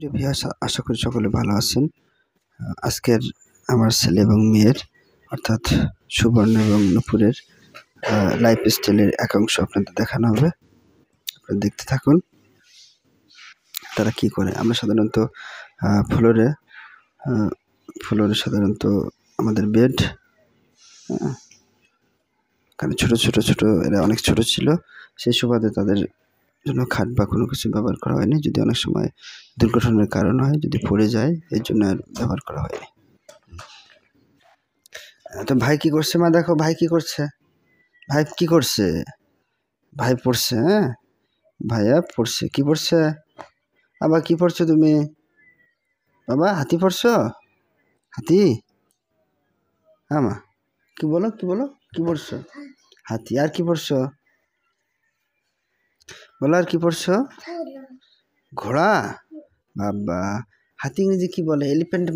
প্রিয় ভিউয়ার্স, আশা করি সকলে ভালো আছেন। আজকের আমার ছেলে এবং মেয়ের অর্থাৎ সুবর্ণ এবং নূপুরের লাইফ স্টাইলের একাংশ আপনাদের দেখানো হবে। আপনারা দেখতে থাকুন তারা কি করে। আমরা সাধারণত ফ্লোরে সাধারণত আমাদের বেড, কারণ ছোট এরা অনেক ছোট ছিল, সেই সুবাদে তাদের জন্য খাট বা কোনো কিছু ব্যবহার করা হয়নি। যদি অনেক সময় দুর্ঘটনার কারণ হয়, যদি পড়ে যায়, এর জন্য আর ব্যবহার করা হয়নি। তো ভাই কি করছে মা? দেখো ভাই কি করছে। ভাই পড়ছে। হ্যাঁ, ভাইয়া পড়ছে। কি পড়ছে? আবার কি পড়ছো তুমি? বাবা হাতি পড়ছো? হাতি? হ্যাঁ মা, কি বলো কি পড়ছো? হাতি। আর কি পড়ছো? বলো, আর কি পড়ছো? ঘোড়া। বাবা, হাতি ইংরেজি কি বলে? এলিফ্যান্ট।